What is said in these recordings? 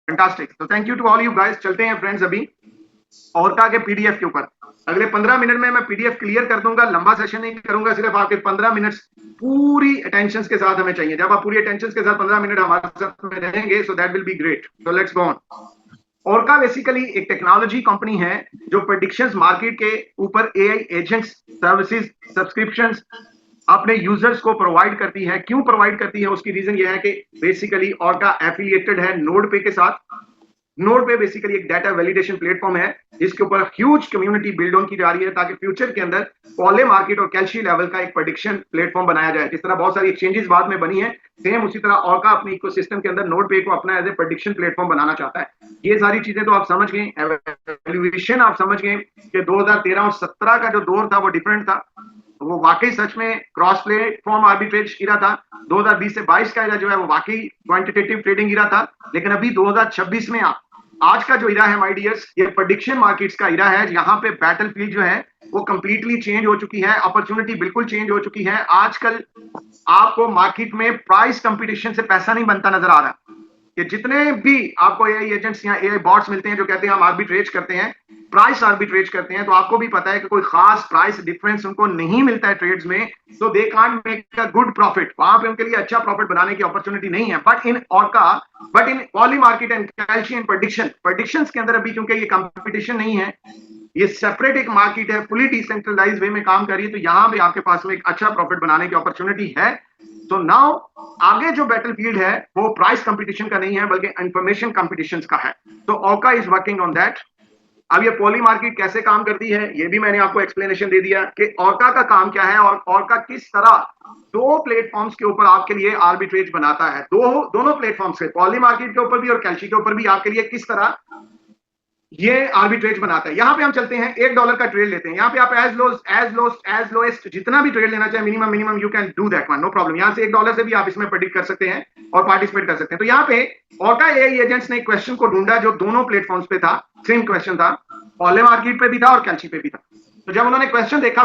Fantastic. तो thank you to all you guys. चलते हैं फ्रेंड्स अभी ऑर्का के पीडीएफ के ऊपर। अगले 15 मिनट में मैं पीडीएफ क्लियर कर दूंगा, लंबा सेशन नहीं करूंगा, सिर्फ आपके 15 मिनट पूरी अटेंशन के साथ हमें चाहिए। जब आप पूरी अटेंशन के साथ 15 मिनट हमारे साथ में रहेंगे, so that will be great. So let's go on. Orca basically एक टेक्नोलॉजी कंपनी है जो प्रेडिक्शंस मार्केट के ऊपर एआई एजेंट्स, सर्विसेज, सब्सक्रिप्शंस अपने यूजर्स को प्रोवाइड करती है। क्यों प्रोवाइड करती है, उसकी रीजन यह है कि बेसिकली ऑर्का एफिलिएटेड है नोड पे के साथ। नोड पे बेसिकली एक डाटा वैलिडेशन प्लेटफॉर्म है जिसके ऊपर ह्यूज कम्युनिटी बिल्ड ऑन की जा रही है ताकि फ्यूचर के अंदर पॉले मार्केट और कैल्शी लेवल का एक प्रेडिक्शन प्लेटफॉर्म बनाया जाए। जिस तरह बहुत सारी एक्सचेंजेस बाद में बनी है, सेम उसी तरह ऑर्का अपने इकोसिस्टम के अंदर नोड पे को अपना एज ए प्रेडिक्शन प्लेटफॉर्म बनाना चाहता है। ये सारी चीजें तो आप समझ गए, एवल्यूएशन आप समझ गए कि 2013 और 17 का जो दौर था वो डिफरेंट था। वो वाकई सच में क्रॉस प्लेटफॉर्म आर्बिट्रेज इरा था। 2020 से 22 का इरा जो है वो वाकई क्वांटिटेटिव ट्रेडिंग इरा था। लेकिन अभी 2026 में आज का जो इरा है माय डियर्स, ये प्रेडिक्शन मार्केट्स का इरा है। यहाँ पे बैटलफील्ड जो है वो कंप्लीटली चेंज हो चुकी है, अपॉर्चुनिटी बिल्कुल चेंज हो चुकी है। आजकल आपको मार्केट में प्राइस कंपटीशन से पैसा नहीं बनता नजर आ रहा। कि जितने भी आपको एआई एजेंट्स या एआई बॉट्स मिलते हैं जो कहते हैं हम आर्बिट्रेज करते हैं, प्राइस आर्बिट्रेज करते हैं, तो आपको भी पता है कि कोई खास प्राइस डिफरेंस उनको नहीं मिलता है ट्रेड्स में, तो they can't make a good profit. वहां पे उनके लिए अच्छा प्रॉफिट बनाने की अपॉर्चुनिटी नहीं है। But in poly market and कैल्शी and predictions के अंदर अभी क्योंकि ये कंपटीशन नहीं है, ये सेपरेट एक मार्केट है, फुली डिसेंट्रलाइज वे में काम कर रही है, तो यहां पे आपके पास में एक अच्छा प्रॉफिट बनाने की अपॉर्चुनिटी है। तो नाउ आगे जो बैटलफील्ड है वो प्राइस कंपटीशन का नहीं है बल्कि इंफॉर्मेशन कंपटीशन का है। तो orca is working on that. अब ये पॉली मार्केट कैसे काम करती है ये भी मैंने आपको एक्सप्लेनेशन दे दिया कि ऑर्का का काम क्या है और ऑर्का किस तरह दो प्लेटफॉर्म्स के ऊपर आपके लिए आर्बिट्रेज बनाता है। दोनों प्लेटफॉर्म्स पे, पॉली मार्केट के ऊपर भी और कैल्शी के ऊपर भी आपके लिए किस तरह ये आर्बिट्रेज बनाता है। यहां पे हम चलते हैं, $1 का ट्रेड लेते हैं। यहां पे आप एज लोएस्ट जितना भी ट्रेड लेना चाहे, minimum you can do that one, no problem. यहां से $1 से भी आप इसमें प्रेडिक्ट कर सकते हैं और पार्टिसिपेट कर सकते हैं। तो यहां पे ऑर्का एआई एजेंट्स ने एक क्वेश्चन को ढूंढा जो दोनों प्लेटफॉर्म्स पे था, सेम क्वेश्चन था, पॉले मार्केट पे भी था और कैल्शी पे भी था। तो जब उन्होंने क्वेश्चन देखा,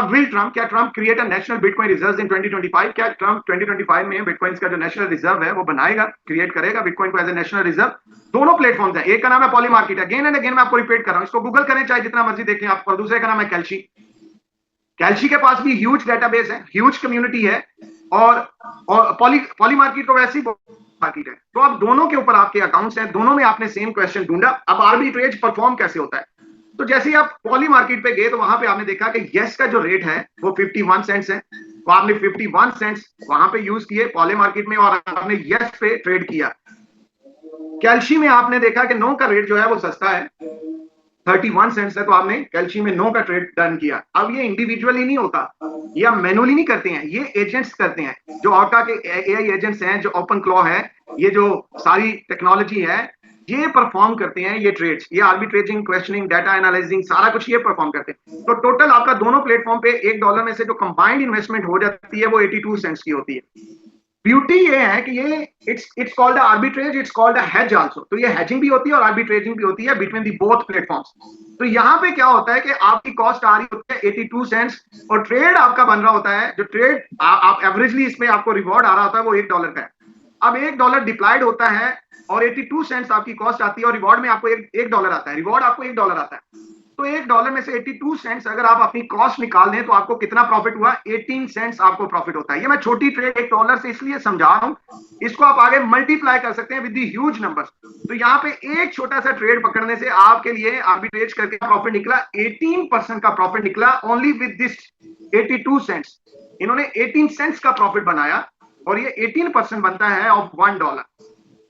क्या Trump create a national bitcoin reserve in 2025? क्या ट्रंप 2025 में बिटकॉइन का जो नेशनल रिजर्व है वो बनाएगा, क्रिएट करेगा बिटकॉइन को एज ए नेशनल रिजर्व? दोनों प्लेटफॉर्म्स है, एक का नाम है poly market, again and again मैं आपको रिपीट कर रहा हूं, इसको गूगल करें चाहे जितना मर्जी देखें आप, और दूसरे का नाम है कैल्शी। कैल्शी के पास भी ह्यूज डेटाबेस है, ह्यूज कम्युनिटी है, और पॉली मार्केट को वैसे ही मार्केट है। तो अब दोनों के ऊपर आपके अकाउंट्स हैं, दोनों में आपने सेम क्वेश्चन ढूंढा। अब आर्बिट्रेज परफॉर्म कैसे होता है? तो जैसे ही आप पॉली मार्केट पे गए तो वहां पे आपने देखा कि यस का जो रेट है वो 51 सेंट्स है। तो आपने 51 सेंट्स वहां पे यूज किए पॉली मार्केट में और आपने यस पे ट्रेड किया। कैल्शी में आपने देखा कि नो का रेट जो है वो सस्ता है, 31 सेंट्स है, तो आपने कैल्शी में नो का ट्रेड डन किया। अब ये इंडिविजुअली नहीं होता, ये आप मैनुअली नहीं करते हैं, ये एजेंट्स करते हैं। जो ऑर्का के एआई एजेंट्स हैं, जो ओपन क्लॉ है, ये जो सारी टेक्नोलॉजी है, ये परफॉर्म करते हैं ये ट्रेड्स, ये आर्बिट्रेजिंग, क्वेश्चनिंग, डाटा एनालाइजिंग, सारा कुछ ये परफॉर्म करते हैं। तो टोटल आपका दोनों प्लेटफॉर्म पे $1 में से जो कंबाइंड इन्वेस्टमेंट हो जाती है वो 82 सेंट्स की होती है। ब्यूटी ये है कि ये it's called arbitrage, it's called hedge also. तो ये हेजिंग भी होती है और आर्बिट्रेजिंग भी होती है बिटवीन दी बोथ प्लेटफॉर्म्स। तो यहाँ पे क्या होता है कि आपकी कॉस्ट आ रही होती है 82 सेंट्स और ट्रेड आपका बन रहा होता है, जो ट्रेड आप एवरेजली इसमें आपको रिवॉर्ड आ रहा होता है वो $1 का है। अब $1 डिप्लॉयड होता है और 82 सेंट्स आपकी कॉस्ट आती है और रिवॉर्ड में आपको $1 आता है, रिवॉर्ड आपको $1 आता है। तो $1 में से 82 सेंट्स अगर आप अपनी कॉस्ट निकाल दें तो आपको कितना प्रॉफिट हुआ? 18 सेंट्स आपको प्रॉफिट होता है। ये मैं छोटी ट्रेड $1 से इसलिए समझा रहा हूं, इसको आप आगे मल्टीप्लाई कर सकते हैं विद दी ह्यूज नंबर्स। तो यहाँ पे एक छोटा सा ट्रेड पकड़ने से आपके लिए आर्बिट्रेज करके प्रॉफिट निकला 18% का प्रॉफिट निकला ओनली विद दिस 82 सेंट्स। इन्होंने 18 सेंट्स का प्रॉफिट बनाया और ये 18% बनता है ऑफ $1।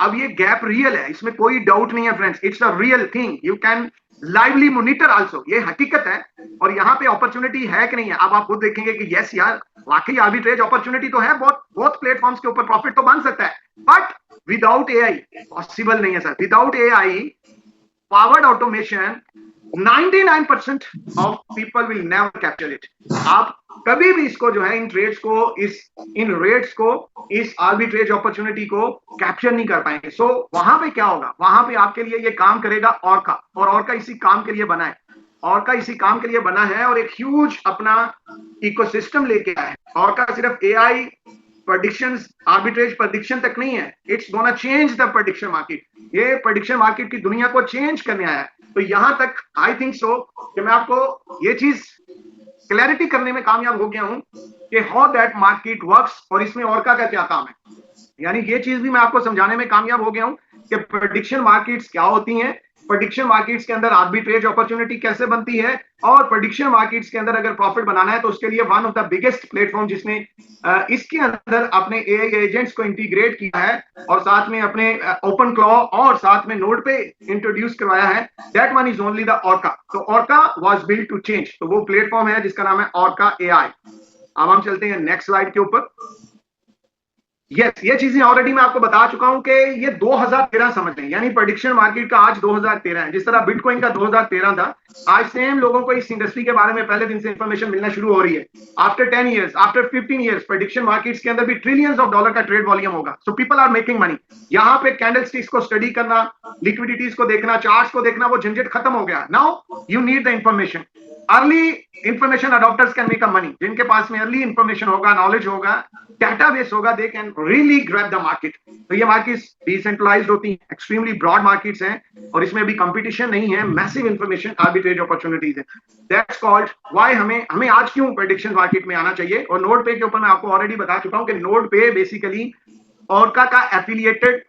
अब ये गैप रियल है, इसमें कोई डाउट नहीं है friends, it's a real thing, you can lively monitor also, ये हकीकत है। और यहाँ पे अपॉर्चुनिटी है कि नहीं है, अब आप खुद देखेंगे कि यस यार वाकई आर्बिट्रेज अपॉर्चुनिटी तो है, बहुत प्लेटफॉर्म्स के ऊपर प्रॉफिट तो बन सकता है, बट विदाउट एआई पॉसिबल नहीं है sir. Without AI powered automation 99% of people will never capture it. आप कभी भी इसको जो है इन ट्रेड्स को, इन रेट्स को, इस आर्बिट्रेज अपॉर्चुनिटी को कैप्चर नहीं कर पाएंगे। सो वहां पे क्या होगा, वहां पे आपके लिए ये काम करेगा ऑर्का, और ऑर्का इसी काम के लिए बना है। ऑर्का इसी काम के लिए बना है और एक ह्यूज अपना इकोसिस्टम लेके आया है। ऑर्का सिर्फ एआई प्रेडिक्शंस, आर्बिट्रेज प्रेडिक्शन तक नहीं है, it's gonna change the prediction market. ये प्रेडिक्शन मार्केट की दुनिया को चेंज करने आया है। तो यहां तक आई थिंक सो कि मैं आपको ये चीज क्लैरिटी करने में कामयाब हो गया हूं कि हाउ दैट मार्केट वर्क्स और इसमें ऑर्का का क्या काम है। यानी ये चीज भी मैं आपको समझाने में कामयाब हो गया हूं कि प्रेडिक्शन मार्केट्स क्या होती हैं, प्रेडिक्शन मार्केट्स के अंदर आर्बिट्रेज अपॉर्चुनिटी कैसे बनती है, और प्रेडिक्शन मार्केट्स के अंदर अगर प्रॉफिट बनाना है तो उसके लिए one of the biggest platform जिसने इसके अंदर अपने एआई एजेंट्स को इंटीग्रेट किया है और साथ में अपने ओपन क्लॉ और साथ में नोड पे इंट्रोड्यूस करवाया है, that one is only the Orca. तो Orca was built to change, तो वो प्लेटफॉर्म है जिसका नाम है ऑर्का एआई। अब हम चलते हैं नेक्स्ट स्लाइड के ऊपर। यस, ये चीजें ऑलरेडी मैं आपको बता चुका हूं कि ये 2013 समझ लें, यानी प्रेडिक्शन मार्केट का आज 2013 है। जिस तरह बिटकॉइन का 2013 था, आज सेम लोगों को इस इंडस्ट्री के बारे में पहले दिन से इंफॉर्मेशन मिलना शुरू हो रही है। After 10 years, after 15 years, prediction markets के अंदर भी ट्रिलियंस ऑफ डॉलर का ट्रेड वॉल्यूम होगा। So people are making money. यहाँ पे कैंडलस्टिक्स को स्टडी करना, लिक्विडिटीज को देखना, चार्ट्स को देखना, वो झंझट खत्म हो गया। Now you need the information. Early information adopters can make a money. जिनके पास में अर्ली इंफॉर्मेशन होगा, नॉलेज होगा, डेटाबेस होगा, they can really grab the market. तो ये मार्केट्स डिसेंट्रलाइज्ड होती हैं, एक्सट्रीमली ब्रॉड मार्केट्स हैं और इसमें भी कंपटीशन नहीं है, मैसिव इंफॉर्मेशन आर्बिट्रेज अपॉर्चुनिटीज है। दैट्स कॉल्ड व्हाई हमें आज क्यों प्रेडिक्शन मार्केट में आना चाहिए। और नोड पे के ऊपर मैं आपको ऑलरेडी बता चुका हूं कि नोड पे बेसिकली ऑर्का का एफिलिएटेड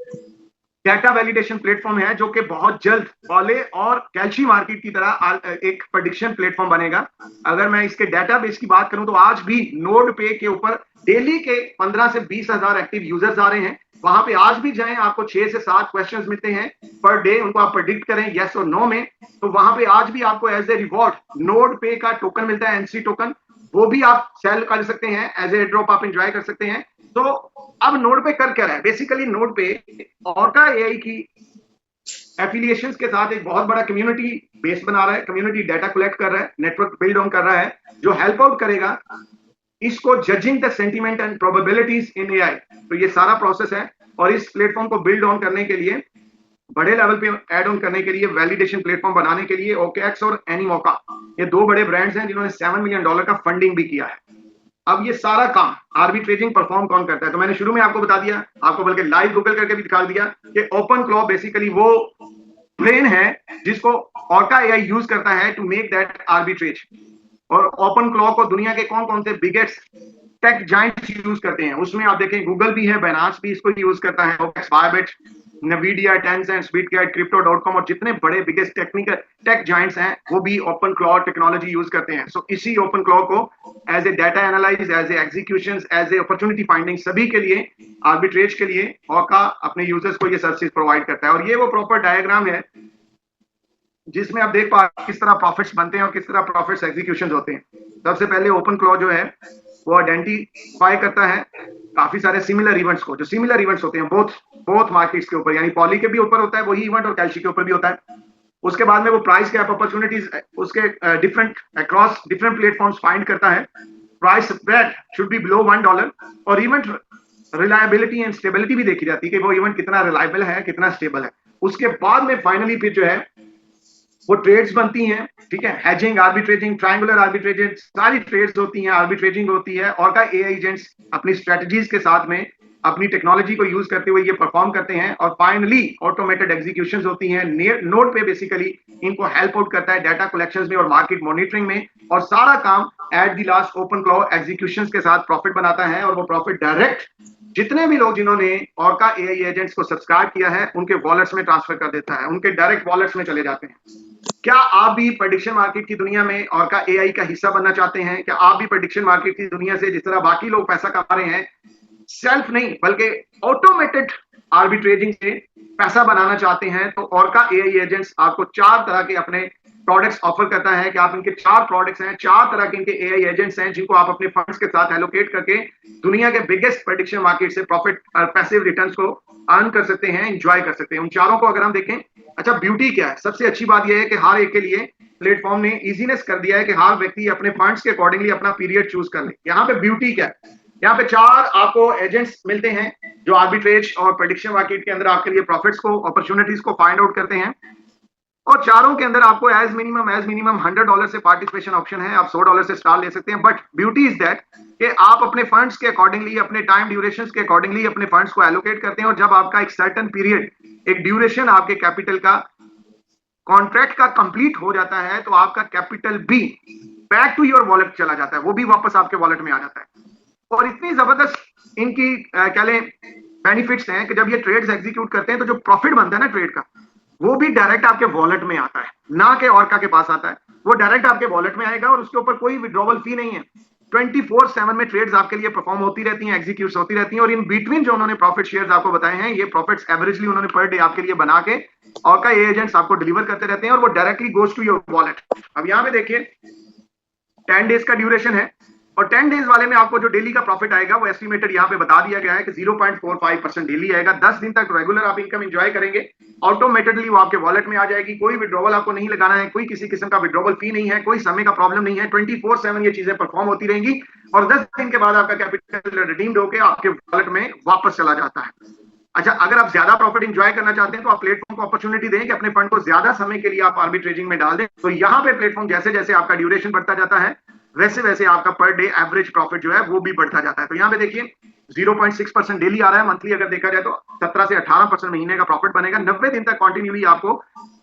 डेटा वैलिडेशन प्लेटफॉर्म है जो कि बहुत जल्द पॉले और कैल्शी मार्केट की तरह एक प्रेडिक्शन प्लेटफॉर्म बनेगा। अगर मैं इसके डेटाबेस की बात करूं तो आज भी नोड पे के ऊपर डेली के 15 से 20 हजार एक्टिव यूजर्स आ रहे हैं। वहां पे आज भी जाएं, आपको 6 से 7 क्वेश्चंस मिलते हैं पर डे, उनको आप प्रेडिक्ट करें यस और नो में। तो वहां पे आज भी आपको एज ए रिवॉर्ड नोड पे का टोकन मिलता है, एनसी टोकन, वो भी आप सेल कर सकते हैं, एज ए ड्रॉप आप एंजॉय कर सकते हैं। तो अब नोड पे कर क्या रहा है, बेसिकली नोड पे ऑर्का एआई की एफिलिएशंस के साथ एक बहुत बड़ा कम्युनिटी बेस बना रहा है, कम्युनिटी डाटा कलेक्ट कर रहा है, नेटवर्क बिल्ड ऑन कर रहा है, जो हेल्प आउट करेगा इसको judging the sentiment and probabilities in AI. तो ये सारा प्रोसेस है और इस प्लेटफॉर्म को बिल्ड ऑन करने के लिए, बड़े लेवल पे ऐड ऑन करने के लिए, वैलिडेशन प्लेटफॉर्म बनाने के लिए ओकेएक्स और एनीमोका, ये दो बड़े ब्रांड्स हैं जिन्होंने $7 मिलियन का फंडिंग भी किया है। अब ये सारा काम आर्बिट्रेजिंग परफॉर्म कौन करता है, तो मैंने शुरू में आपको बता दिया, आपको बल्कि लाइव गूगल करके भी दिखा दिया कि ओपन क्लॉ बेसिकली वो ब्रेन है जिसको ऑर्का एआई यूज करता है टू मेक दैट आर्बिट्रेज। और ओपन क्लॉ को दुनिया के कौन कौन से बिगेस्ट टेक जाइंट्स यूज करते हैं, उसमें आप देखें गूगल भी है, बाइनेंस भी इसको यूज करता है, बायबिट, नवीडिया, टेंसेंट, स्पीडकैट, क्रिप्टो.com और जितने बड़े बिगेस्ट टेक्निकल टेक जाइंट्स हैं वो भी ओपन क्लॉ टेक्नोलॉजी यूज करते हैं। सो इसी ओपन क्लॉ को as a data analyze, as a executions, as a opportunity finding, सभी के लिए, आर्बिट्रेज के लिए ऑर्का अपने यूजर्स को ये सर्विसेज प्रोवाइड करता है। और ये वो प्रॉपर डायग्राम है जिसमें आप देख पा किस तरह प्रॉफिट्स बनते हैं और किस तरह प्रॉफिट्स एग्जीक्यूशंस होते हैं। सबसे पहले ओपन क्लॉ जो है वो आइडेंटिफाई करता है काफी सारे सिमिलर इवेंट्स को, जो सिमिलर इवेंट्स होते हैं बोथ मार्केट्स के ऊपर, यानी पॉली के भी ऊपर होता है वही इवेंट और कैल्शी के ऊपर भी होता है। उसके बाद में वो प्राइस गैप अपॉर्चुनिटीज उसके different across different platforms find करता है। Price spread should be below $1 और इवेंट रिलायबिलिटी एंड स्टेबिलिटी भी देखी जाती है कि वो इवेंट कितना रिलायबल है, कितना स्टेबल है। उसके बाद में फाइनली फिर जो है वो ट्रेड्स बनती हैं, ठीक है, हेजिंग, आर्बिट्रेजिंग, ट्रायंगुलर आर्बिट्रेजिंग, सारी ट्रेड्स होती हैं, आर्बिट्रेजिंग होती है। और का एआई एजेंट्स अपनी स्ट्रेटजीज के साथ में अपनी टेक्नोलॉजी को यूज करते हुए ये परफॉर्म करते हैं और फाइनली ऑटोमेटेड एग्जीक्यूशंस होती हैं नोड पे। बेसिकली इनको हेल्प आउट करता है डाटा कलेक्शंस में और मार्केट मॉनिटरिंग में, और सारा काम at the last open claw executions के साथ प्रॉफिट बनाता है। और वो प्रॉफिट डायरेक्ट जितने भी लोग जिन्होंने ऑर्का एआई एजेंट्स को सब्सक्राइब किया है उनके वॉलेट्स में ट्रांसफर कर देता है, उनके डायरेक्ट वॉलेट्स में चले जाते हैं। क्या आप भी प्रेडिक्शन मार्केट की दुनिया में ऑर्का एआई का हिस्सा बनना चाहते हैं? क्या आप भी प्रेडिक्शन मार्केट की दुनिया से जिस तरह बाकी लोग पैसा कमा रहे हैं, सेल्फ नहीं बल्कि ऑटोमेटेड आर्बिट्रेजिंग से पैसा बनाना चाहते हैं? तो ऑर्का एआई एजेंट्स आपको 4 तरह के अपने प्रोडक्ट्स ऑफर करता है कि आप इनके 4 प्रोडक्ट्स हैं, 4 तरह के इनके एआई एजेंट्स हैं जिनको आप अपने फंड्स के साथ एलोकेट करके दुनिया के बिगेस्ट प्रेडिक्शन मार्केट से प्रॉफिट और पैसिव रिटर्न्स को अर्न कर सकते हैं, एंजॉय कर सकते हैं। उन चारों को अगर हम देखें, अच्छा ब्यूटी क्या है, सबसे अच्छी बात यह है कि हर एक के लिए प्लेटफॉर्म ने इजीनेस कर दिया है कि हर व्यक्ति अपने फंड्स के अकॉर्डिंगली अपना पीरियड चूज कर ले। यहाँ पे ब्यूटी क्या है, यहाँ पे 4 आपको एजेंट्स मिलते हैं जो आर्बिट्रेज और प्रेडिक्शन मार्केट के अंदर आपके लिए प्रॉफिट्स को, अपॉर्चुनिटीज को फाइंड आउट करते हैं। और चारों के अंदर आपको एज मिनिमम $100 से पार्टिसिपेशन ऑप्शन है, आप $100 से स्टार ले सकते हैं। बट ब्यूटी इज दैट कि आप अपने फंड्स के अकॉर्डिंगली, अपने टाइम ड्यूरेशन के अकॉर्डिंगली अपने फंड्स को एलोकेट करते हैं, और जब आपका एक सर्टन पीरियड, एक ड्यूरेशन आपके कैपिटल का, कॉन्ट्रैक्ट का कंप्लीट हो जाता है, तो आपका कैपिटल भी बैक टू योर वॉलेट चला जाता है, वो भी वापस आपके वॉलेट में आ जाता है। और इतनी जबरदस्त इनकी क्या लें बेनिफिट्स हैं कि जब ये ट्रेड्स एग्जीक्यूट करते हैं तो जो प्रॉफिट बनता है ना ट्रेड का, वो भी डायरेक्ट आपके वॉलेट में आता है, ना कि ऑर्का के पास आता है। वो डायरेक्ट आपके वॉलेट में आएगा और उसके ऊपर कोई विड्रॉवल फी नहीं है। 24/7 में ट्रेड्स आपके लिए परफॉर्म होती रहती हैं, एग्जीक्यूट होती रहती हैं। और इन बिटवीन जो उन्होंने प्रॉफिट शेयर्स आपको बताए हैं, ये प्रॉफिट्स एवरेजली उन्होंने पर डे आपके लिए बना के ऑर्का एजेंट्स आपको डिलीवर करते रहते हैं, और वो directly goes to your wallet. अब यहाँ पे देखिए 10 डेज का ड्यूरेशन है, और 10 डेज वाले में आपको जो डेली का प्रॉफिट आएगा वो एस्टिमेटेड यहाँ पे बता दिया गया है कि 0.45% डेली आएगा। 10 दिन तक रेगुलर आप इनकम एंजॉय करेंगे, ऑटोमेटिकली वो आपके वॉलेट में आ जाएगी। कोई विड्रॉवल आपको नहीं लगाना है, कोई किसी किस्म का विड्रॉवल फी नहीं है, कोई समय का प्रॉब्लम नहीं है। 24/7 ये चीजें परफॉर्म होती रहेंगी, और 10 दिन के बाद आपका कैपिटल रिडीम्ड होकर आपके वॉलेट में वापस चला जाता है। अच्छा, अगर आप ज्यादा प्रॉफिट एंजॉय करना चाहते हैं तो आप प्लेटफॉर्म को अपॉर्चुनिटी दें कि अपने फंड को ज्यादा समय के लिए आप आर्बिट्रेजिंग में डाल दें। तो यहाँ पे प्लेटफॉर्म जैसे जैसे आपका ड्यूरेशन बढ़ता जाता है, वैसे वैसे आपका पर डे एवरेज प्रॉफिट जो है वो भी बढ़ता जाता है। तो यहाँ पे देखिए 0.6% डेली आ रहा है, मंथली अगर देखा जाए तो 17 से 18% महीने का प्रॉफिट बनेगा। 90 दिन तक कंटिन्यूली आपको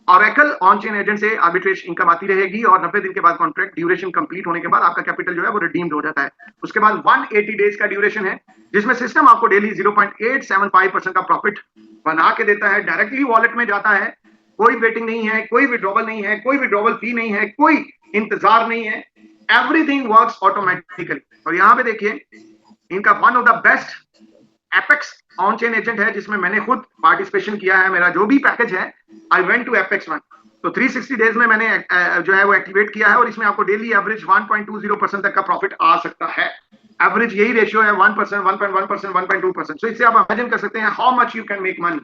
ऑरेकल ऑन चेन एजेंट से आर्बिट्रेज इनकम आती रहेगी, और 90 दिन के बाद कॉन्ट्रैक्ट ड्यूरेशन कंप्लीट होने के बाद आपका कैपिटल जो है वो रिडीम्ड हो जाता है। उसके बाद 180 डेज का ड्यूरेशन है, जिसमें सिस्टम आपको डेली 0.875% का प्रॉफिट बना के देता है, डायरेक्टली वॉलेट में जाता है। कोई वेटिंग नहीं है, कोई विड्रॉवल नहीं है, कोई विड्रॉवल फी नहीं है, कोई इंतजार नहीं है, एवरीथिंग वर्क्स ऑटोमेटिकली। और यहाँ पे देखिए इनका one of the best apex on chain agent है, जिसमें मैंने खुद पार्टिसिपेशन किया है। मेरा जो भी पैकेज है, I went to Apex one, तो 360 डेज में मैंने जो है वो एक्टिवेट किया है, और इसमें आपको डेली एवरेज 1.20% तक का प्रॉफिट आ सकता है। एवरेज यही रेशियो है, 1%, 1.1%, 1.2%। सो इससे आप इमेजिन कर सकते हैं how much you can make money.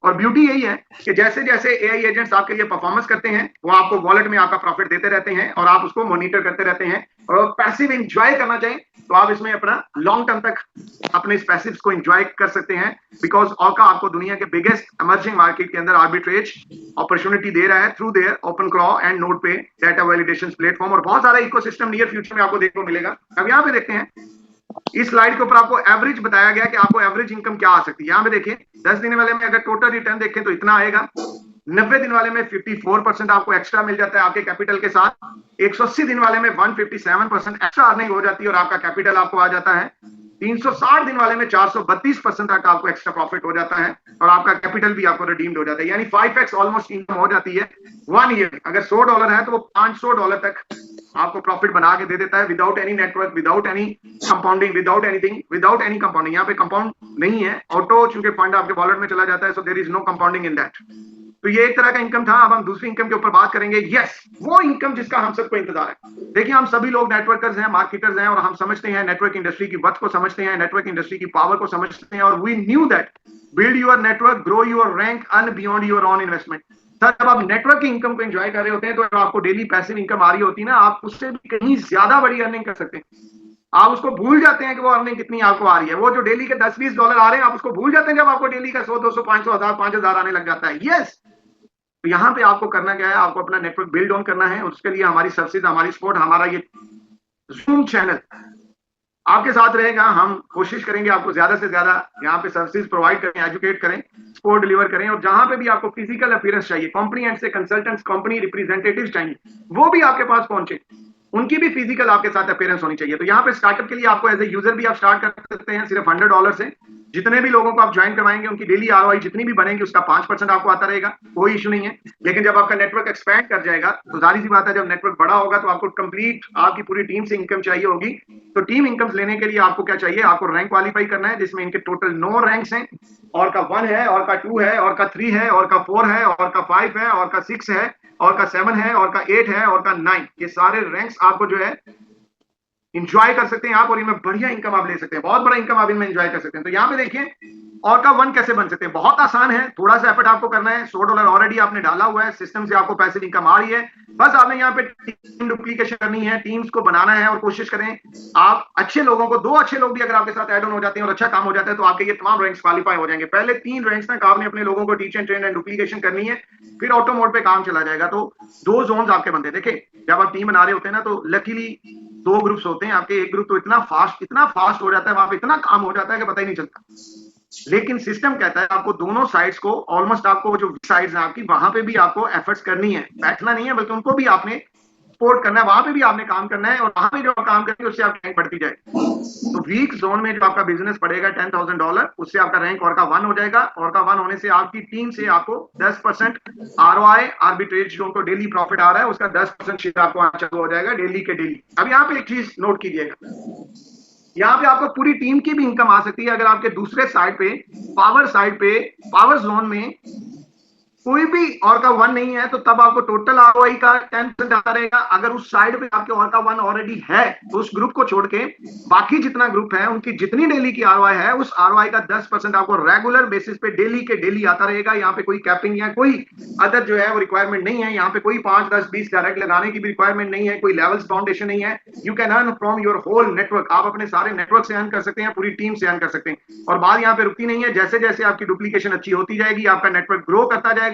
और ब्यूटी यही है कि जैसे जैसे एआई एजेंट्स आपके लिए परफॉर्मेंस करते हैं, वो आपको वॉलेट में आपका प्रॉफिट देते रहते हैं, और आप उसको मॉनिटर करते रहते हैं। और पैसिव एंजॉय करना चाहें तो आप इसमें अपना लॉन्ग टर्म तक अपने इस पैसिव्स को एंजॉय कर सकते हैं, बिकॉज ऑर्का आपको दुनिया के बिगेस्ट इमर्जिंग मार्केट के अंदर आर्बिट्रेज अपॉर्चुनिटी दे रहा है through their open क्रॉ and node पे डेटा वैलिडेशन प्लेटफॉर्म, और बहुत सारा इकोसिस्टम नियर फ्यूचर में आपको देखने को मिलेगा। अब यहाँ पे देखते हैं इस स्लाइड के ऊपर आपको एवरेज बताया गया कि आपको एवरेज इनकम क्या आ सकती है। यहाँ पे देखिए 10 दिन वाले में अगर टोटल रिटर्न देखें तो इतना आएगा। 90 दिन वाले में 54% आपको एक्स्ट्रा मिल जाता है आपके कैपिटल के साथ। 180 दिन वाले में 157% एक्स्ट्रा अर्निंग हो जाती है, और आपका कैपिटल आपको आ जाता है। 360 दिन वाले में 432% तक आपको एक्स्ट्रा प्रॉफिट हो जाता है, और आपका कैपिटल भी आपको रिडीम्ड हो जाता है। यानी 5x ऑलमोस्ट इनकम हो जाती है 1 ईयर। अगर $100 है तो वो $500 तक आपको प्रॉफिट बना के दे देता है, without any network, without any compounding, without anything, without any compounding. यहाँ पे कंपाउंड नहीं है, ऑटो चूंकि फंड आपके वॉलेट में चला जाता है, so there is no compounding in that. तो ये एक तरह का इनकम था। अब हम दूसरी इनकम के ऊपर बात करेंगे। यस, वो इनकम जिसका हम सबको इंतजार है। देखिए हम सभी लोग नेटवर्कर्स हैं, मार्केटर्स हैं, और हम समझते हैं नेटवर्क इंडस्ट्री की वर्थ को समझते हैं, नेटवर्क इंडस्ट्री की पावर को समझते हैं, और we knew that build your network, grow your rank, earn beyond your own investment. Sir जब आप नेटवर्क की इनकम को एंजॉय कर रहे होते हैं तो आपको डेली पैसिव इनकम आ रही होती है ना, आप उससे भी कहीं ज्यादा बड़ी अर्निंग कर सकते हैं। आप उसको भूल जाते हैं कि वो अर्निंग कितनी आपको आ रही है। वो जो डेली के $10-20 आ रहे हैं, आप उसको भूल जाते हैं जब आपको डेली का 100, 200, 500, 1000, 5000 आने लग जाता है। यस, तो यहाँ पे आपको करना क्या है, आपको अपना नेटवर्क बिल्ड ऑन करना है। उसके लिए हमारी सर्विसेज, हमारी सपोर्ट, हमारा ये जूम चैनल आपके साथ रहेगा। हम कोशिश करेंगे आपको ज्यादा से ज्यादा यहाँ पे सर्विसेज प्रोवाइड करें, एजुकेट करें, सपोर्ट डिलीवर करें। और जहां पे भी आपको फिजिकल अपीयरेंस चाहिए, कंपनी एंड से कंसल्टेंट्स, कंपनी रिप्रेजेंटेटिव चाहिए, वो भी आपके पास पहुंचे, उनकी भी फिजिकल आपके साथ अपीयरेंस होनी चाहिए। तो यहाँ पे स्टार्टअप के लिए आपको एज ए यूजर भी आप स्टार्ट कर सकते हैं सिर्फ $100 से। जितने भी लोगों को आप ज्वाइन करवाएंगे उनकी डेली आरओआई जितनी भी बनेगी उसका 5% आपको आता रहेगा, कोई इशू नहीं है। लेकिन जब आपका नेटवर्क एक्सपैंड कर जाएगा तो जाहिर सी बात है, जब नेटवर्क बड़ा होगा तो आपको कंप्लीट आपकी पूरी टीम से इनकम चाहिए होगी। तो टीम इनकम लेने के लिए आपको क्या चाहिए, आपको रैंक क्वालिफाई करना है, जिसमें इनके टोटल 9 रैंक्स हैं। और का 1 है, और का 2 है, और का 3 है, और का 4 है, और का 5 है, और का 6 है, और का 7 है, और का 8 है, और का 9। ये सारे रैंक्स आपको जो है इंजॉय कर सकते हैं आप, और इनमें बढ़िया इनकम आप ले सकते हैं, बहुत बड़ा इनकम आप इनमें इंजॉय कर सकते हैं। तो यहाँ पे देखिए और का वन कैसे बन सकते हैं? बहुत आसान है, थोड़ा सा एफर्ट आपको करना है। $100 ऑलरेडी आपने डाला हुआ है, सिस्टम से आपको पैसिव इनकम आ रही है। बस आपने यहाँ पे टीम डुप्लीकेशन करनी है, टीम्स को बनाना है और कोशिश करें आप अच्छे लोगों को, 2 अच्छे लोग भी अगर आपके साथ ऐड ऑन हो जाते हैं और अच्छा काम हो जाता है तो आपके ये तमाम रैंक्स क्वालिफाई हो जाएंगे। पहले 3 रैंक्स तक आपने अपने लोगों को teach and train and duplication करनी है, फिर ऑटो मोड पे काम चला जाएगा। तो 2 जोन्स आपके बनते हैं। देखिए जब आप टीम बना रहे होते हैं ना तो लकीली 2 ग्रुप्स होते हैं आपके। एक ग्रुप तो इतना फास्ट हो जाता है, वहां पे इतना काम हो जाता है कि पता ही नहीं चलता। लेकिन सिस्टम कहता है आपको दोनों साइड्स को, ऑलमोस्ट आपको जो साइड्स हैं आपकी, वहां पे भी आपको एफर्ट्स करनी है, बैठना नहीं है, बल्कि उनको भी आपने सपोर्ट करना है, वहां पे भी आपने काम करना है और वहां पे जो काम करेंगे उससे आपकी रैंक बढ़ती जाएगी। तो वीक जोन में जो आपका बिजनेस पड़ेगा $10,000, उससे आपका रैंक और का 1 हो जाएगा। और का 1 होने से आपकी टीम से आपको 10% ROI, आर्बिट्रेज जो उनको डेली प्रॉफिट आ रहा है उसका 10% शेयर आपको आना चालू हो जाएगा डेली के डेली। अब यहाँ पे एक चीज नोट कीजिएगा, यहाँ पे आपको पूरी टीम की भी इनकम आ सकती है अगर आपके दूसरे साइड पे, पावर जोन में कोई भी और का 1 नहीं है, तो तब आपको टोटल ROI का 10% आता रहेगा। अगर उस साइड पे आपके और का 1 ऑलरेडी है तो उस ग्रुप को छोड़ के बाकी जितना ग्रुप है उनकी जितनी डेली की ROI है उस ROI का 10% आपको रेगुलर बेसिस पे डेली के डेली आता रहेगा। यहाँ पे कोई कैपिंग या कोई अदर जो है वो रिक्वायरमेंट नहीं है। यहाँ पे कोई 5, 10, 20 डायरेक्ट लगाने की भी रिक्वायरमेंट नहीं है, कोई लेवल्स फाउंडेशन नहीं है। You can earn from your whole network, आप अपने सारे नेटवर्क से अर्न कर सकते हैं, पूरी टीम से अर्न कर सकते हैं। और बात यहाँ पे रुकती नहीं है, जैसे जैसे आपकी डुप्लीकेशन अच्छी होती जाएगी आपका नेटवर्क ग्रो करता जाएगा,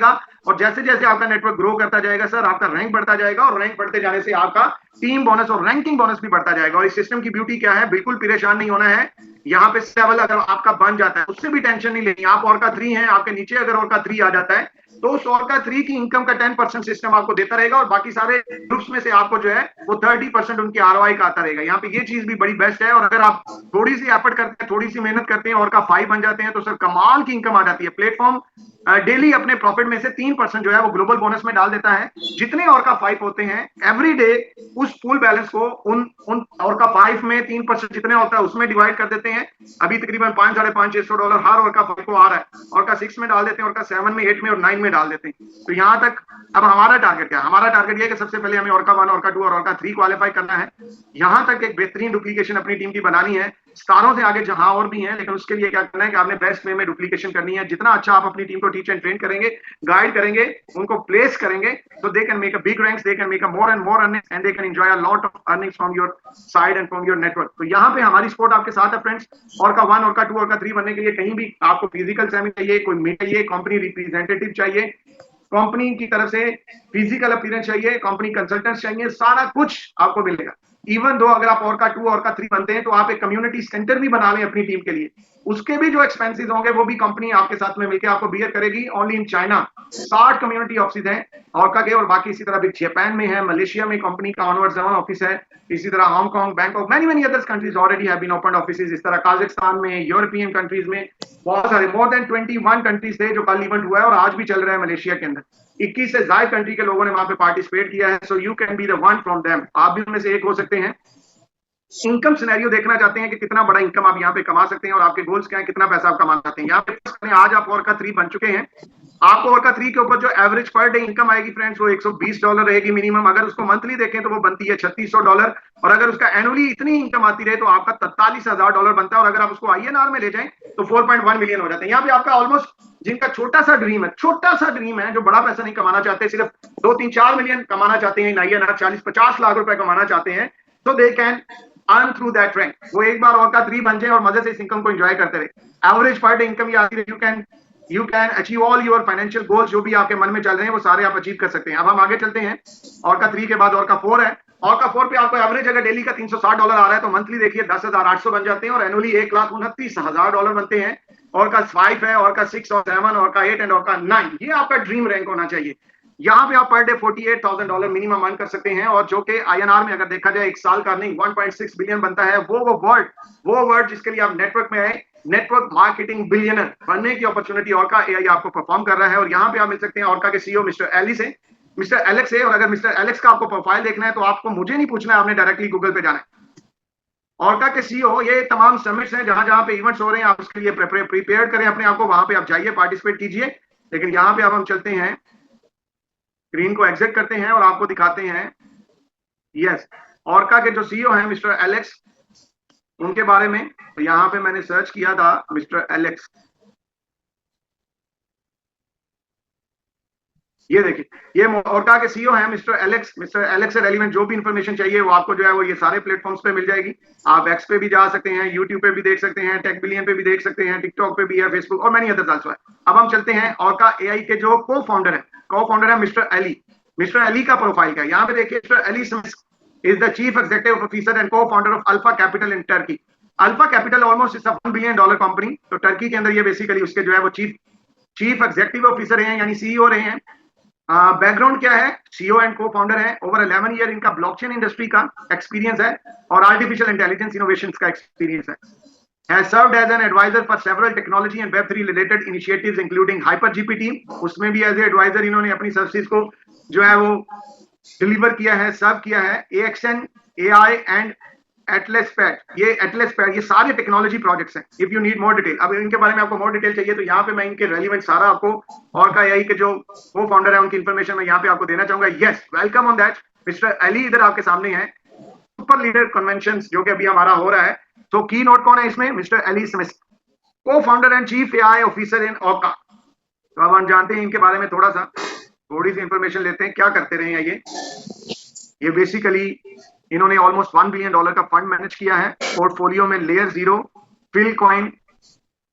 और जैसे जैसे आपका नेटवर्क ग्रो करता जाएगा सर आपका रैंक बढ़ता जाएगा, और रैंक बढ़ते जाने से आपका टीम बोनस और रैंकिंग बोनस भी बढ़ता जाएगा। और इस सिस्टम की ब्यूटी क्या है, बिल्कुल परेशान नहीं होना है। यहाँ पे लेवल अगर आपका बन जाता है उससे भी टेंशन नहीं लेनी। आप और का 3 है, आपके नीचे अगर और का 3 आ जाता है तो उस और का 3 की इनकम का 10% सिस्टम आपको देता रहेगा, और बाकी सारे ग्रुप्स में से आपको जो है वो 30% उनकी ROI का आता रहेगा। यहाँ पे ये चीज भी बड़ी बेस्ट है। और अगर आप थोड़ी सी एफर्ट करते हैं, थोड़ी सी मेहनत करते हैं और का 5 बन जाते हैं तो सर कमाल की इनकम आ जाती है। प्लेटफॉर्म डेली अपने प्रॉफिट में से 3% जो है वो ग्लोबल बोनस में डाल देता है। जितने और का 5 होते हैं एवरी डे उस पूल बैलेंस को उन और का 5 में 3% जितने होता है उसमें डिवाइड कर देते हैं। अभी तकरीबन $5, $550, $600 हर और का 5 को आ रहा है। और का 6 में डाल देते हैं, और का 7 में, 8 में और 9 में डाल देते हैं। तो यहां तक अब हमारा टारगेट क्या है? हमारा टारगेट ये है कि सबसे पहले हमें और का 1, और का 2 और का 3 क्वालिफाई करना है। यहां तक एक बेहतरीन डुप्लीकेशन अपनी टीम की बनानी है। स्टारों से आगे जहां और भी हैं, लेकिन उसके लिए क्या करना है कि आपने बेस्ट वे में डुप्लीकेशन करनी है। जितना अच्छा आप अपनी टीम को टीच एंड ट्रेन करेंगे, गाइड करेंगे, उनको प्लेस करेंगे, तो they can make a big ranks, they can make a more and more earnings, and they can enjoy a lot of earnings from your side and from your network. तो यहाँ पे हमारी support आपके साथ है friends. और का 1, और का 2 और का 3 बनने के लिए कहीं भी आपको फिजिकल सेमी चाहिए, कोई मीट चाहिए, कंपनी रिप्रेजेंटेटिव चाहिए, कंपनी की तरफ से फिजिकल अपीयरेंस चाहिए, कंपनी कंसल्टेंट्स चाहिए, सारा कुछ आपको मिलेगा। इवन दो अगर आप और का 2 और का 3 बनते हैं तो आप एक कम्युनिटी सेंटर भी बना लें अपनी टीम के लिए, उसके भी जो एक्सपेंसेस होंगे वो भी कंपनी आपके साथ में मिलकर आपको बियर करेगी। Only in China 60 community office हैं और का के, और बाकी इसी तरह भी जापान में है, मलेशिया में कंपनी का ऑनवर्ड जोन ऑफिस है, इसी तरह Hong Kong, Bangkok, many others countries already have been opened offices. इस तरह काजाकिस्तान में, यूरोपियन कंट्रीज में बहुत सारे, मोर देन 21 कंट्रीज थे जो कल इवेंट हुआ है, और आज भी चल रहा है मलेशिया के अंदर। 21 से ज्यादा कंट्री के लोगों ने वहां पे पार्टिसिपेट किया है। So you can be the one from them, आप भी उनमें से एक हो सकते हैं। इनकम सिनेरियो देखना चाहते हैं कि कितना बड़ा इनकम आप यहाँ पे कमा सकते हैं, और आपके गोल्स क्या है, कितना पैसा आप कमा सकते हैं। यहाँ पे आज आप और का 3 बन चुके हैं। आपको और का 3 के ऊपर जो एवरेज पर डे इनकम आएगी फ्रेंड्स वो $120 रहेगी मिनिमम। अगर उसको मंथली देखें तो वो बनती है $3600, और अगर उसका एनुअली इतनी इनकम आती रहे तो आपका $43,000 बनता है। और अगर आप उसको INR में ले जाएं तो 4.1 मिलियन हो जाते हैं। यहाँ पे आपका ऑलमोस्ट, जिनका छोटा सा ड्रीम है, जो बड़ा पैसा नहीं कमाना चाहते, सिर्फ 2, 3, 4 मिलियन कमाना चाहते हैं INR, 40-50 लाख रुपए कमाना चाहते हैं, तो they can earn through that rank. वो एक बार और का 3 बन जाए और मजे से इस इनकम को एंजॉय करते रहे। एवरेज पर डे इनकम ये आती रहे, you can achieve all your financial goals, जो भी आपके मन में चल रहे हैं वो सारे आप अचीव कर सकते हैं। अब हम आगे चलते हैं। और का 3 के बाद और का 4 है। और का 4 पे आपको एवरेज अगर डेली का $360 आ रहा है तो मंथली देखिए 10,800 बन जाते हैं, और एनुअली $1,29,000 बनते हैं। और का 5 है, और का 6 और 7 और का 8 एंड और का 9, ये आपका ड्रीम रैंक होना चाहिए। यहाँ पे आप पर डे $48,000 मिनिमम अर्न कर सकते हैं, और जो कि INR में अगर देखा जाए एक साल का अर्निंग 1.6 बिलियन बनता है। वो वर्ड जिसके लिए आप नेटवर्क में आए, नेटवर्क मार्केटिंग बिलियनर बनने की अपॉर्चुनिटी और का AI आपको परफॉर्म कर रहा है। और यहाँ पे आप मिल सकते हैं और का के CEO मिस्टर एलेक्स है। और अगर मिस्टर एलेक्स का आपको प्रोफाइल देखना है तो आपको मुझे नहीं पूछना है, आपने डायरेक्टली गूगल पे जाना है। ऑर्का के CEO, ये तमाम समिट्स हैं जहां जहां पे इवेंट्स हो रहे हैं, आप उसके लिए प्रिपेयर करें अपने आप को, वहां पे आप जाइए, पार्टिसिपेट कीजिए। लेकिन यहाँ पे अब हम चलते हैं, स्क्रीन को एग्जिट करते हैं और आपको दिखाते हैं। यस, ऑर्का के जो CEO हैं मिस्टर एलेक्स, उनके बारे में। तो यहाँ पे मैंने सर्च किया था मिस्टर एलेक्स, ये देखिए, ये ओरका के सीईओ हैं मिस्टर एलेक्स से रेलिवेंट जो भी इंफॉर्मेशन चाहिए वो आपको जो है वो ये सारे प्लेटफॉर्म्स पे मिल जाएगी। आप एक्स पे भी जा सकते हैं, यूट्यूब पे भी देख सकते हैं, टेक बिलियन पे भी देख सकते हैं, टिकटॉक पे भी है, फेसबुक और मैनी अदर्स आल्सो है। अब हम चलते हैं ओरका एआई के जो को फाउंडर है मिस्टर एली। मिस्टर एली का प्रोफाइल क्या है, यहाँ पे देखिए, mister Eli is the chief executive officer and co-founder of Alpha Capital in Turkey. Alpha Capital almost is a $1 billion company. तो टर्की के अंदर ये बेसिकली उसके जो है वो चीफ एग्जीक्यूटिव ऑफिसर हैं, यानी सीईओ रहे हैं। बैकग्राउंड क्या है, सीईओ एंड को फाउंडर है, ओवर 11 ईयर इनका ब्लॉकचेन इंडस्ट्री का एक्सपीरियंस है और आर्टिफिशियल इंटेलिजेंस इनोवेशंस का एक्सपीरियंस है। Has served as an advisor for several technology and Web3 related initiatives including HyperGPT, उसमें भी एज ए एडवाइजर इन्होंने अपनी सर्विसेज को जो है वो डिलीवर किया है, सर्व किया है। AXN, AI and Atlas pad ये सारे टेक्नोलॉजी प्रोजेक्ट्स हैं। If you need more detail, अब इनके बारे में आपको मोर डिटेल चाहिए तो यहाँ पे मैं इनके रेलिवेंट सारा आपको और का एआई के जो को फाउंडर है उनकी इंफॉर्मेशन मैं यहाँ पे आपको देना चाहूंगा। Yes, welcome on that. Mister Ali इधर आपके सामने है। सुपर लीडर कन्वेंशन जो कि अभी हमारा हो रहा है, तो की नोट कौन है इसमें, mister Ali Smith, cofounder and chief AI officer in Orca. तो अब हम जानते हैं इनके बारे में थोड़ी सी इंफॉर्मेशन लेते हैं, क्या करते रहे हैं ये बेसिकली इन्होंने ऑलमोस्ट $1 बिलियन का फंड मैनेज किया है। पोर्टफोलियो में layer 0, Filecoin,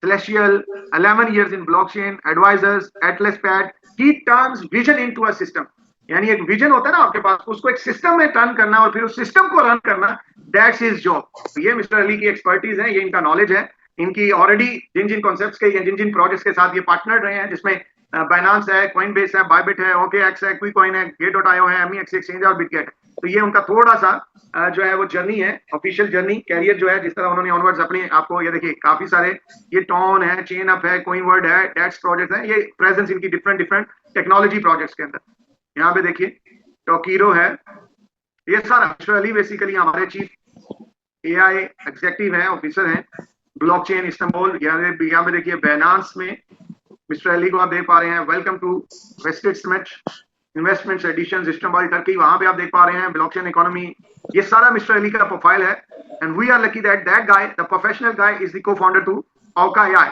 Celestial, 11 years in blockchain, advisors, Atlas Pad, he turns vision into a system। यानी एक विजन होता है ना आपके पास, उसको एक सिस्टम में टर्न करना और फिर उस सिस्टम को रन करना, दैट्स हिज जॉब। ये मिस्टर अली की एक्सपर्टीज है, ये इनका नॉलेज है। इनकी ऑलरेडी जिन कॉन्सेप्ट्स के जिन प्रोजेक्ट्स के साथ ये पार्टनर रहे हैं, जिसमें बाइनांस है, कॉइनबेस है, बायबिट है, OKX है, क्विकॉइन है, Gate.io है, MEX एक्सचेंज और बिटगेट। तो ये उनका थोड़ा सा जो है वो जर्नी है, ऑफिशियल जर्नी, कैरियर जो है, जिस तरह उन्होंने ऑनवर्ड्स अपने आपको, ये देखिए काफी सारे, ये टॉन है, चेन अप है, कोइनवर्ड है, डेट्स प्रोजेक्ट है, ये प्रेजेंस इनकी डिफरेंट टेक्नोलॉजी प्रोजेक्ट्स के अंदर। यहाँ पे देखिए टोकीरो है, ये सारा मिस्टर अली बेसिकली हमारे चीफ एआई एग्जीक्यूटिव है, ऑफिसर हैं, ब्लॉकचेन इस्तांबुल। यहाँ पे देखिए बाइनांस में मिस्टर अली को आप देख पा रहे हैं। Welcome to vested investments edition Istanbul Turkey, वहां पे आप देख पा रहे हैं ब्लॉकचेन इकोनॉमी। ये सारा मिस्टर अली का प्रोफाइल है and we are lucky that guy, the professional guy, is the co-founder to Orca AI.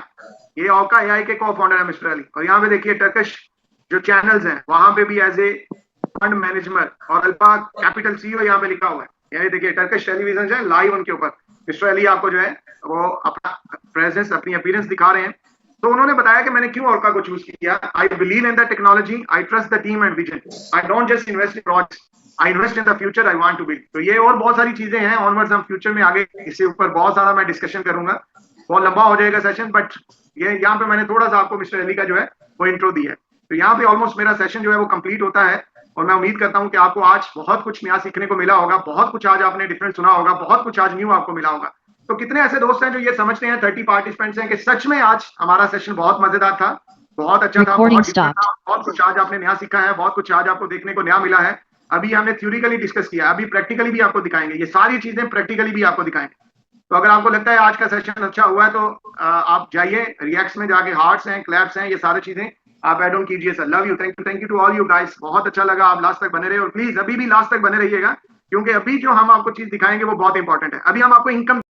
ये ओरका एआई के को-फाउंडर है मिस्टर अली। और यहाँ पे देखिए टर्किश जो चैनल्स हैं वहां पे भी एज ए फंड मैनेजमेंट और अल्फा कैपिटल सीईओ यहाँ पे लिखा हुआ है। ये देखिए टर्किश टेलीविजन है, लाइव उनके ऊपर मिस्टर अली आपको जो है वो अपना प्रेजेंस, अपनी अपीयरेंस दिखा रहे हैं। तो उन्होंने बताया कि मैंने क्यों ओरका को चूज किया। I believe in the technology, I trust the team and vision, I don't just invest in projects, I invest in the future I want to build. तो ये और बहुत सारी चीजें हैं, ऑनवर्ड्स हम फ्यूचर में आगे इसके ऊपर बहुत सारा मैं डिस्कशन करूंगा, बहुत लंबा हो जाएगा सेशन, बट ये यहाँ पे मैंने थोड़ा सा आपको मिस्टर अली का जो है वो इंट्रो दी है। तो यहाँ पे ऑलमोस्ट मेरा सेशन जो है वो कंप्लीट होता है और मैं उम्मीद करता हूँ कि आपको आज बहुत कुछ नया सीखने को मिला होगा, बहुत कुछ आज आपने डिफरेंट सुना होगा, बहुत कुछ आज न्यू आपको मिला होगा। तो कितने ऐसे दोस्त हैं जो ये समझते हैं, 30 पार्टिसिपेंट्स हैं, कि सच में आज हमारा सेशन बहुत मजेदार था, बहुत अच्छा था, बहुत कुछ आज आपने नया सीखा है, बहुत कुछ आज आपको देखने को नया मिला है। अभी हमने थ्योरिकली डिस्कस किया, अभी प्रैक्टिकली भी आपको दिखाएंगे, ये सारी चीजें प्रैक्टिकली भी आपको दिखाएंगे। तो अगर आपको लगता है आज का सेशन अच्छा हुआ है तो आप जाइए रिएक्ट्स में जाके, हार्ट्स हैं, क्लैप्स हैं, ये सारी चीजें आप ऐड ऑन कीजिए। Sir love you, thank you to all you guys, बहुत अच्छा लगा, आप लास्ट तक बने रहे और प्लीज अभी भी लास्ट तक बने रहिएगा, क्योंकि अभी जो हम आपको चीज दिखाएंगे वो बहुत इंपॉर्टेंट है। अभी हम आपको इनकम